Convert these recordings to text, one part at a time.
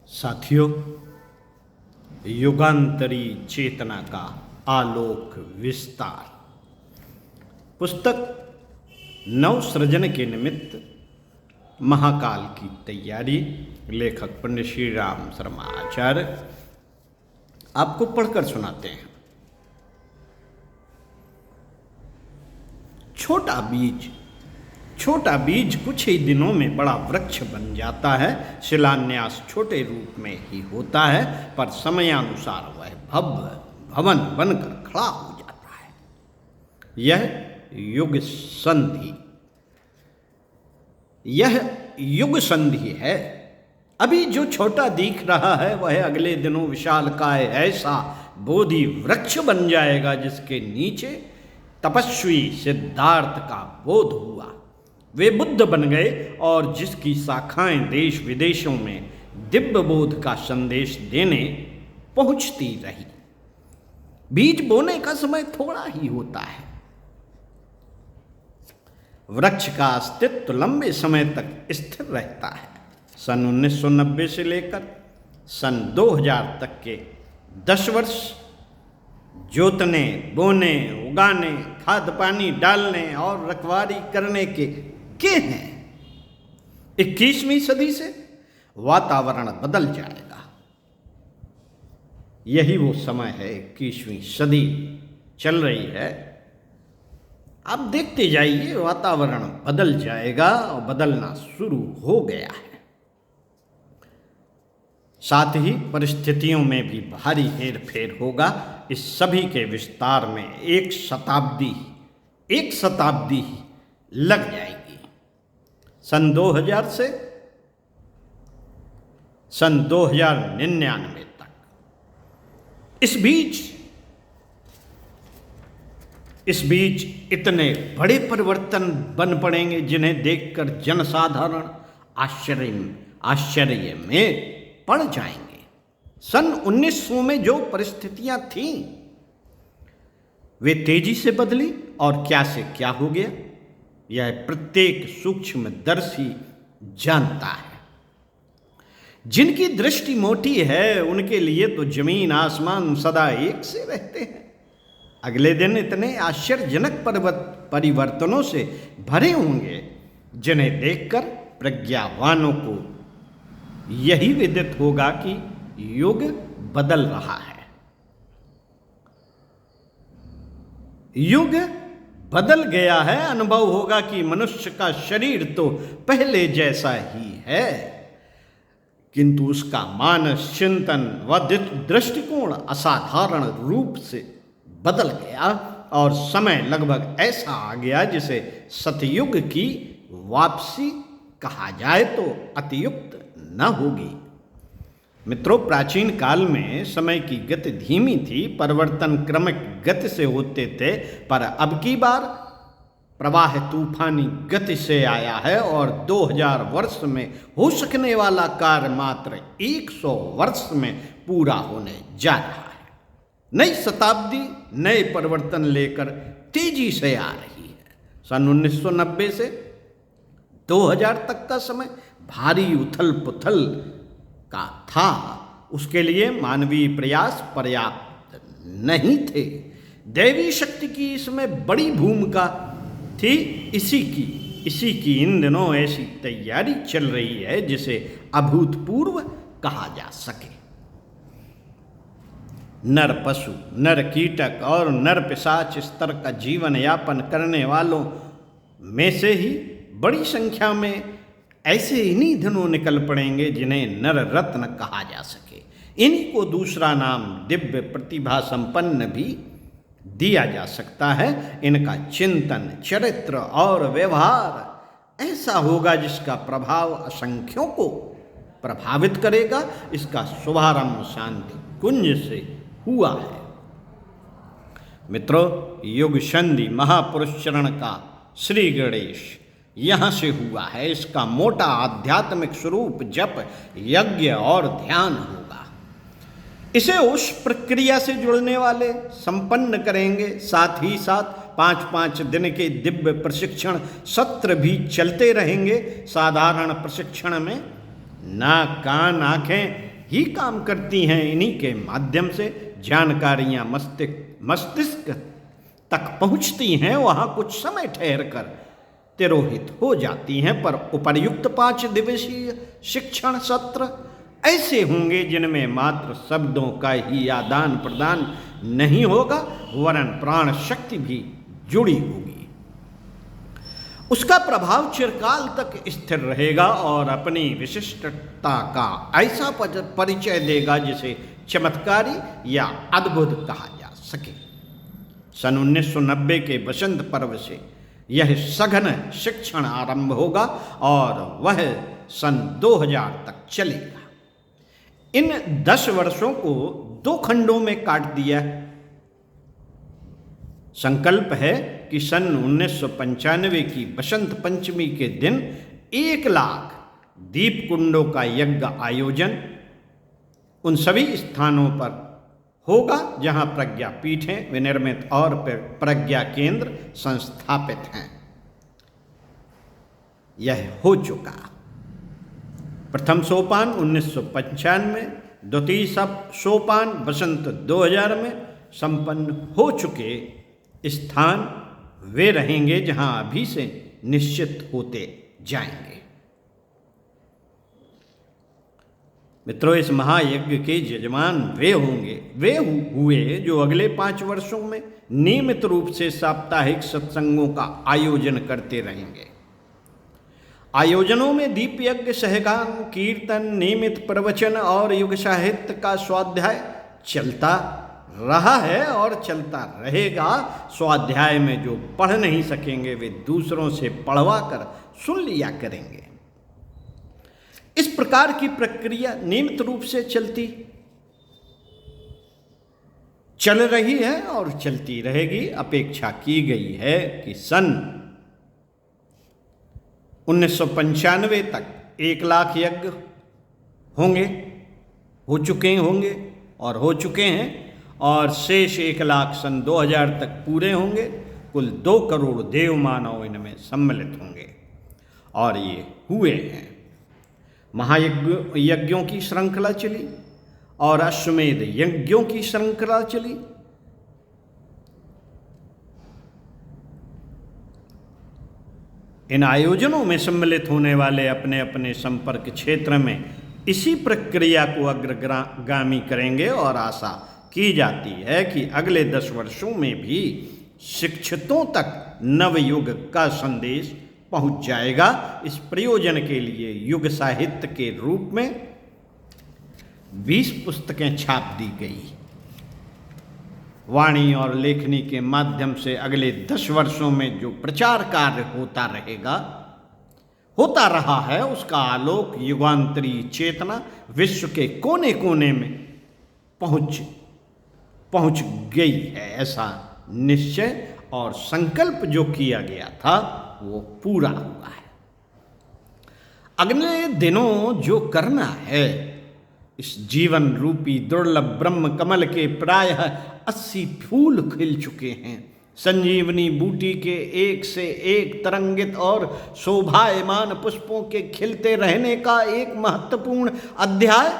साथियों, युगांतरी चेतना का आलोक विस्तार पुस्तक नव सृजन के निमित्त महाकाल की तैयारी, लेखक पंडित श्री राम शर्मा आचार्य आपको पढ़कर सुनाते हैं। छोटा बीज कुछ ही दिनों में बड़ा वृक्ष बन जाता है। शिलान्यास छोटे रूप में ही होता है, पर समयानुसार वह भव्य भवन बनकर खड़ा हो जाता है। यह युग संधि है। अभी जो छोटा दिख रहा है वह अगले दिनों विशालकाय ऐसा बोधि वृक्ष बन जाएगा जिसके नीचे तपस्वी सिद्धार्थ का बोध हुआ। वे बुद्ध बन गए और जिसकी शाखाएं देश विदेशों में दिव्य बोध का संदेश देने पहुंचती रही। बीज बोने का समय थोड़ा ही होता है। वृक्ष का अस्तित्व लंबे समय तक स्थिर रहता है। सन 1990 से लेकर सन 2000 तक के 10 वर्ष जोतने, बोने, उगाने, खाद पानी डालने और रखवाली करने के हैं। 21वीं सदी से वातावरण बदल जाएगा। यही वो समय है। 21वीं सदी चल रही है। आप देखते जाइए, वातावरण बदल जाएगा और बदलना शुरू हो गया है। साथ ही परिस्थितियों में भी भारी हेर फेर होगा। इस सभी के विस्तार में एक शताब्दी लग जाएगी। सन 2000 से सन 2099 तक। इस बीच इतने बड़े परिवर्तन बन पड़ेंगे जिन्हें देखकर जनसाधारण आश्चर्य में पड़ जाएंगे। सन 1900 में जो परिस्थितियां थीं वे तेजी से बदली और क्या से क्या हो गया, यह प्रत्येक सूक्ष्मदर्शी जानता है। जिनकी दृष्टि मोटी है उनके लिए तो जमीन आसमान सदा एक से रहते हैं। अगले दिन इतने आश्चर्यजनक परिवर्तनों से भरे होंगे जिन्हें देखकर प्रज्ञावानों को यही विदित होगा कि युग बदल रहा है। युग बदल गया है। अनुभव होगा कि मनुष्य का शरीर तो पहले जैसा ही है, किंतु उसका मानस, चिंतन व दृष्टिकोण असाधारण रूप से बदल गया और समय लगभग ऐसा आ गया जिसे सतयुग की वापसी कहा जाए तो अतियुक्त न होगी। मित्रों, प्राचीन काल में समय की गति धीमी थी, परिवर्तन क्रमिक गति से होते थे, पर अब की बार प्रवाह तूफानी गति से आया है और 2000 वर्ष में हो सकने वाला कार्य मात्र 100 वर्ष में पूरा होने जा रहा है। नई शताब्दी नए परिवर्तन लेकर तेजी से आ रही है। सन 1990 से 2000 तक का समय भारी उथल पुथल का था। उसके लिए मानवीय प्रयास पर्याप्त नहीं थे। दैवी शक्ति की इसमें बड़ी भूमिका थी। इसी की इन दिनों ऐसी तैयारी चल रही है जिसे अभूतपूर्व कहा जा सके। नर पशु, नर कीटक और नर पिशाच स्तर का जीवन यापन करने वालों में से ही बड़ी संख्या में ऐसे इन्हीं दिनों निकल पड़ेंगे जिन्हें नर रत्न कहा जा सके। इन्हीं को दूसरा नाम दिव्य प्रतिभा संपन्न भी दिया जा सकता है। इनका चिंतन, चरित्र और व्यवहार ऐसा होगा जिसका प्रभाव असंख्यों को प्रभावित करेगा। इसका शुभारंभ शांति कुंज से हुआ है। मित्रों, युग संधि महापुरुष चरण का श्री गणेश यहाँ से हुआ है। इसका मोटा आध्यात्मिक स्वरूप जप, यज्ञ और ध्यान होगा। इसे उस प्रक्रिया से जुड़ने वाले संपन्न करेंगे। साथ ही साथ 5-5 दिन के दिव्य प्रशिक्षण सत्र भी चलते रहेंगे। साधारण प्रशिक्षण में नाक, कान, आँखें ही काम करती हैं। इन्हीं के माध्यम से जानकारियां मस्तिष्क तक पहुंचती हैं, वहां कुछ समय ठहर कर तिरोहित हो जाती हैं। पर उपर्युक्त 5 दिवसीय शिक्षण सत्र ऐसे होंगे जिनमें मात्र शब्दों का ही आदान प्रदान नहीं होगा, वरन प्राण शक्ति भी जुड़ी होगी। उसका प्रभाव चिरकाल तक स्थिर रहेगा और अपनी विशिष्टता का ऐसा परिचय देगा जिसे चमत्कारी या अद्भुत कहा जा सके। सन 1990 के बसंत पर्व से यह सघन शिक्षण आरंभ होगा और वह सन 2000 तक चलेगा। इन 10 वर्षों को 2 खंडों में काट दिया। संकल्प है कि सन 1995 की बसंत पंचमी के दिन 1 लाख दीप कुंडों का यज्ञ आयोजन उन सभी स्थानों पर होगा जहां प्रज्ञा पीठें विनिर्मित और प्रज्ञा केंद्र संस्थापित हैं। यह हो चुका। प्रथम सोपान 1995, द्वितीय सोपान बसंत 2000 में संपन्न हो चुके स्थान वे रहेंगे जहां अभी से निश्चित होते जाएंगे। मित्रों, इस महायज्ञ के यजमान वे हुए जो अगले 5 वर्षों में नियमित रूप से साप्ताहिक सत्संगों का आयोजन करते रहेंगे। आयोजनों में दीप यज्ञ, सहगान, कीर्तन, नियमित प्रवचन और युग साहित्य का स्वाध्याय चलता रहा है और चलता रहेगा। स्वाध्याय में जो पढ़ नहीं सकेंगे वे दूसरों से पढ़वा कर सुन लिया करेंगे। इस प्रकार की प्रक्रिया नियमित रूप से चल रही है और चलती रहेगी। अपेक्षा की गई है कि सन 1995 तक 1 लाख यज्ञ हो चुके हैं और शेष 1 लाख सन 2000 तक पूरे होंगे। कुल 2 करोड़ देव मानव इनमें सम्मिलित होंगे और ये हुए हैं। महायज्ञों की श्रृंखला चली और अश्वमेध यज्ञों की श्रृंखला चली। इन आयोजनों में सम्मिलित होने वाले अपने अपने संपर्क क्षेत्र में इसी प्रक्रिया को अग्रगामी करेंगे और आशा की जाती है कि अगले 10 वर्षों में भी शिक्षितों तक नवयुग का संदेश पहुंच जाएगा। इस प्रयोजन के लिए युग साहित्य के रूप में 20 पुस्तकें छाप दी गई। वाणी और लेखनी के माध्यम से अगले 10 वर्षों में जो प्रचार कार्य होता रहा है उसका आलोक युगांतरी चेतना विश्व के कोने कोने में पहुंच गई है। ऐसा निश्चय और संकल्प जो किया गया था वो पूरा हुआ है। अगले दिनों जो करना है, इस जीवन रूपी दुर्लभ ब्रह्म कमल के प्रायः 80 फूल खिल चुके हैं। संजीवनी बूटी के एक से एक तरंगित और शोभायमान पुष्पों के खिलते रहने का एक महत्वपूर्ण अध्याय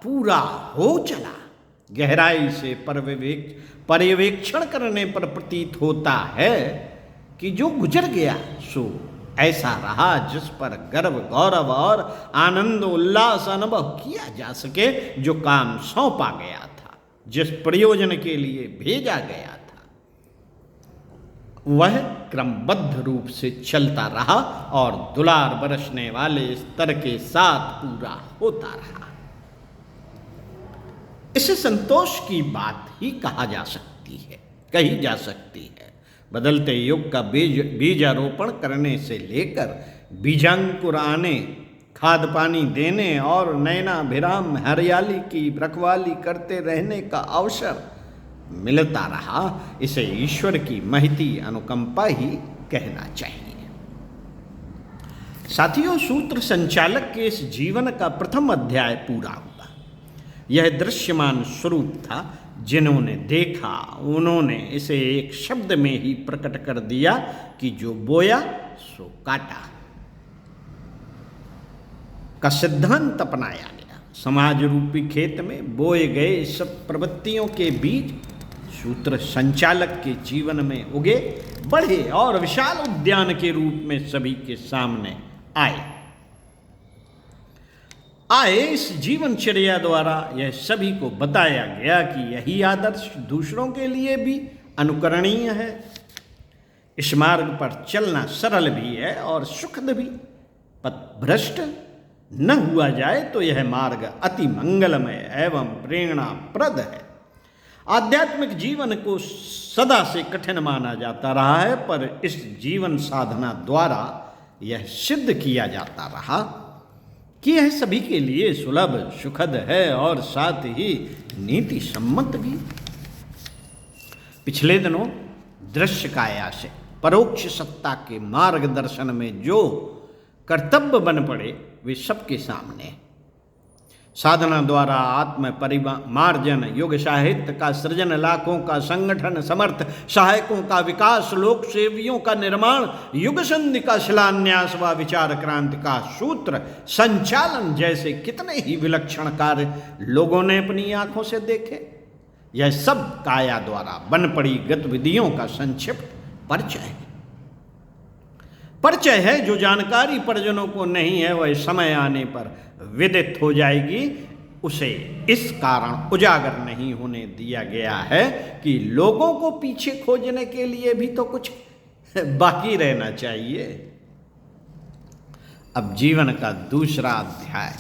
पूरा हो चला। गहराई से पर्यवेक्षण करने पर प्रतीत होता है कि जो गुजर गया सो ऐसा रहा जिस पर गर्व, गौरव और आनंद उल्लास अनुभव किया जा सके। जो काम सौंपा गया था, जिस प्रयोजन के लिए भेजा गया था, वह क्रमबद्ध रूप से चलता रहा और दुलार बरसने वाले स्तर के साथ पूरा होता रहा। इसे संतोष की बात ही कही जा सकती है। बदलते युग का बीजारोपण करने से लेकर बीजांकुर आने, खाद पानी देने और नयनाभिराम हरियाली की रखवाली करते रहने का अवसर मिलता रहा। इसे ईश्वर की महती अनुकंपा ही कहना चाहिए। साथियों, सूत्र संचालक के इस जीवन का प्रथम अध्याय पूरा हुआ। यह दृश्यमान स्वरूप था। जिन्होंने देखा उन्होंने इसे एक शब्द में ही प्रकट कर दिया कि जो बोया सो काटा का सिद्धांत अपनाया गया। समाज रूपी खेत में बोए गए सब प्रवृत्तियों के बीज सूत्र संचालक के जीवन में उगे, बढ़े और विशाल उद्यान के रूप में सभी के सामने आए। इस जीवनचर्या द्वारा यह सभी को बताया गया कि यही आदर्श दूसरों के लिए भी अनुकरणीय है। इस मार्ग पर चलना सरल भी है और सुखद भी। पथभ्रष्ट न हुआ जाए तो यह मार्ग अति मंगलमय एवं प्रेरणाप्रद है। आध्यात्मिक जीवन को सदा से कठिन माना जाता रहा है, पर इस जीवन साधना द्वारा यह सिद्ध किया जाता रहा कि यह सभी के लिए सुलभ, सुखद है और साथ ही नीति सम्मत भी। पिछले दिनों दृश्य काया से परोक्ष सत्ता के मार्गदर्शन में जो कर्तव्य बन पड़े वे सबके सामने। साधना द्वारा आत्म परिमार्जन, युग साहित्य का सृजन, लाखों का संगठन, समर्थ सहायकों का विकास, लोक सेवियों का निर्माण, युग संधि का शिलान्यास व विचार क्रांति का सूत्र संचालन जैसे कितने ही विलक्षण कार्य लोगों ने अपनी आंखों से देखे। यह सब काया द्वारा बन पड़ी गतिविधियों का संक्षिप्त परिचय है। जो जानकारी परिजनों को नहीं है वह समय आने पर विदित हो जाएगी। उसे इस कारण उजागर नहीं होने दिया गया है कि लोगों को पीछे खोजने के लिए भी तो कुछ बाकी रहना चाहिए। अब जीवन का दूसरा अध्याय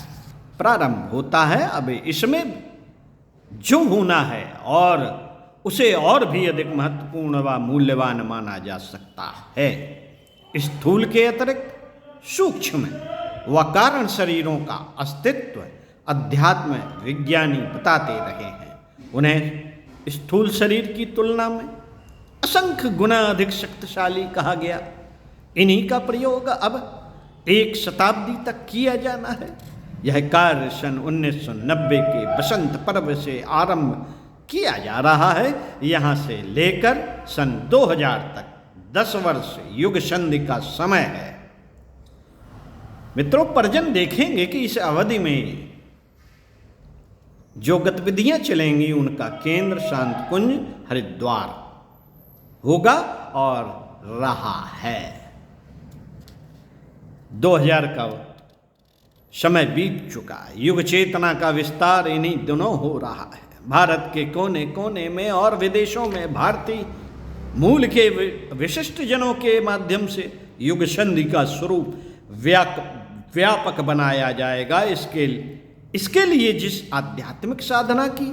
प्रारंभ होता है। अब इसमें जो होना है और उसे और भी अधिक महत्वपूर्ण व मूल्यवान माना जा सकता है। स्थूल के अतिरिक्त सूक्ष्म व कारण शरीरों का अस्तित्व अध्यात्म विज्ञानी बताते रहे हैं। उन्हें स्थूल शरीर की तुलना में असंख्य गुना अधिक शक्तिशाली कहा गया। इन्हीं का प्रयोग अब एक शताब्दी तक किया जाना है। यह कार्य सन 1990 के बसंत पर्व से आरंभ किया जा रहा है। यहाँ से लेकर सन 2000 तक 10 वर्ष युग संधि का समय है। मित्रों, परिजन देखेंगे कि इस अवधि में जो गतिविधियां चलेंगी उनका केंद्र शांत कुंज हरिद्वार होगा और रहा है। 2000 का समय बीत चुका। युग चेतना का विस्तार इन्हीं दिनों हो रहा है। भारत के कोने कोने में और विदेशों में भारतीय मूल के विशिष्ट जनों के माध्यम से युग संधि का स्वरूप व्यापक बनाया जाएगा। इसके लिए जिस आध्यात्मिक साधना की,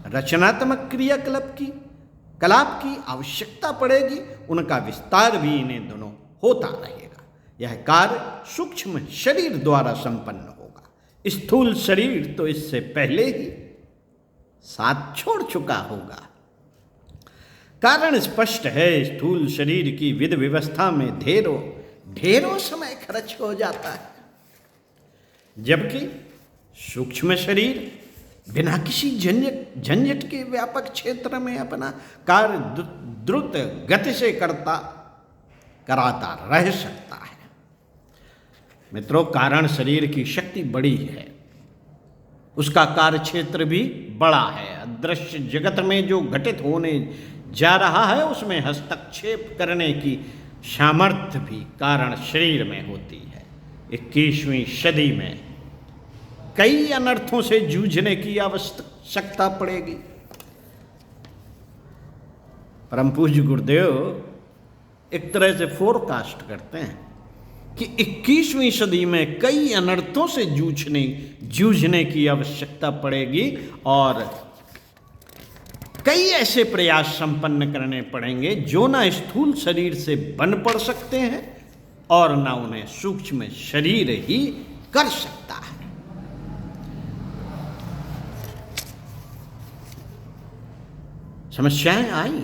रचनात्मक क्रियाकलाप की आवश्यकता पड़ेगी उनका विस्तार भी इन्हें दोनों होता रहेगा। यह कार्य सूक्ष्म शरीर द्वारा संपन्न होगा। स्थूल शरीर तो इससे पहले ही साथ छोड़ चुका होगा। कारण स्पष्ट है। स्थूल शरीर की विधि व्यवस्था में ढेरों समय खर्च हो जाता है, जबकि सूक्ष्म शरीर बिना किसी झंझट के व्यापक क्षेत्र में अपना कार्य द्रुत गति से कराता रह सकता है। मित्रों, कारण शरीर की शक्ति बड़ी है, उसका कार्य क्षेत्र भी बड़ा है। अदृश्य जगत में जो घटित होने जा रहा है उसमें हस्तक्षेप करने की सामर्थ्य भी कारण शरीर में होती है। 21वीं सदी में कई अनर्थों से जूझने की आवश्यकता पड़ेगी। परम पूज्य गुरुदेव एक तरह से फोरकास्ट करते हैं कि 21वीं सदी में कई अनर्थों से जूझने की आवश्यकता पड़ेगी और कई ऐसे प्रयास संपन्न करने पड़ेंगे जो ना स्थूल शरीर से बन पड़ सकते हैं और ना उन्हें सूक्ष्म शरीर ही कर सकता है। समस्याएं आई,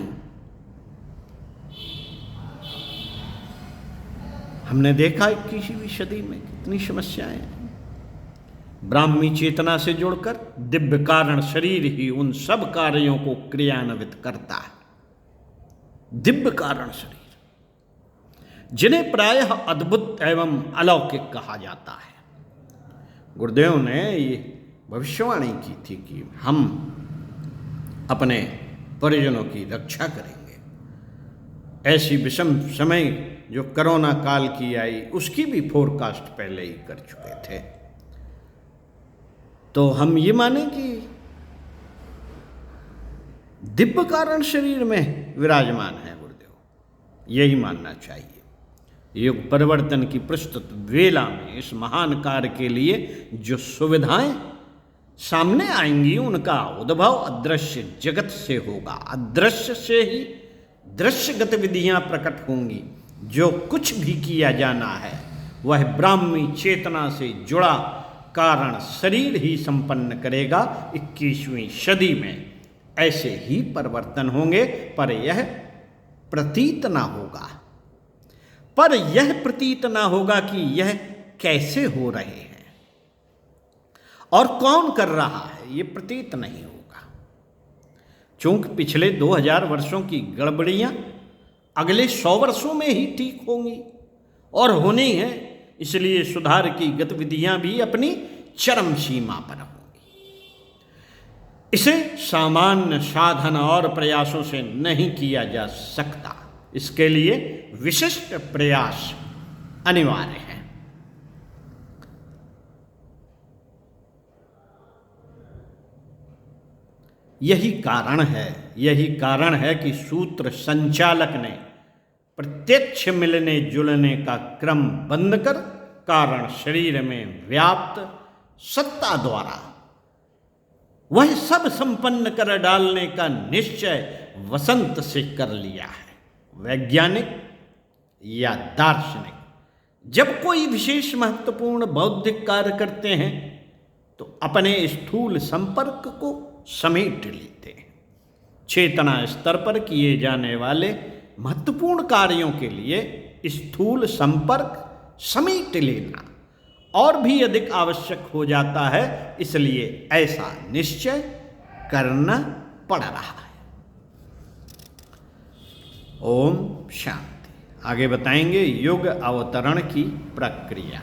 हमने देखा 21वीं सदी में कितनी समस्याएं हैं। ब्राह्मी चेतना से जुड़कर दिव्य कारण शरीर ही उन सब कार्यों को क्रियान्वित करता है। दिव्य कारण शरीर जिन्हें प्रायः अद्भुत एवं अलौकिक कहा जाता है। गुरुदेव ने भविष्यवाणी की थी कि हम अपने परिजनों की रक्षा करेंगे। ऐसी विषम समय जो कोरोना काल की आई, उसकी भी फोरकास्ट पहले ही कर चुके थे। तो हम ये माने कि दिव्य कारण शरीर में विराजमान है गुरुदेव, यही मानना चाहिए। युग परिवर्तन की प्रस्तुत वेला में इस महान कार्य के लिए जो सुविधाएं सामने आएंगी, उनका उद्भव अदृश्य जगत से होगा। अदृश्य से ही दृश्य गतिविधियां प्रकट होंगी। जो कुछ भी किया जाना है वह ब्राह्मी चेतना से जुड़ा कारण शरीर ही संपन्न करेगा। 21वीं सदी में ऐसे ही परिवर्तन होंगे, पर यह प्रतीत ना होगा। पर यह प्रतीत ना होगा कि यह कैसे हो रहे हैं और कौन कर रहा है, यह प्रतीत नहीं होगा। चूंकि पिछले 2000 वर्षों की गड़बड़ियां अगले 100 वर्षों में ही ठीक होंगी और होनी है, इसलिए सुधार की गतिविधियां भी अपनी चरम सीमा पर होंगी। इसे सामान्य साधन और प्रयासों से नहीं किया जा सकता। इसके लिए विशिष्ट प्रयास अनिवार्य है। यही कारण है कि सूत्र संचालक ने प्रत्यक्ष मिलने जुलने का क्रम बंद कर कारण शरीर में व्याप्त सत्ता द्वारा वह सब संपन्न कर डालने का निश्चय वसंत से कर लिया है। वैज्ञानिक या दार्शनिक जब कोई विशेष महत्वपूर्ण बौद्धिक कार्य करते हैं तो अपने स्थूल संपर्क को समेट लेते हैं। चेतना स्तर पर किए जाने वाले महत्वपूर्ण कार्यों के लिए स्थूल संपर्क समेट लेना और भी अधिक आवश्यक हो जाता है, इसलिए ऐसा निश्चय करना पड़ रहा है। ओम शांति। आगे बताएंगे युग अवतरण की प्रक्रिया।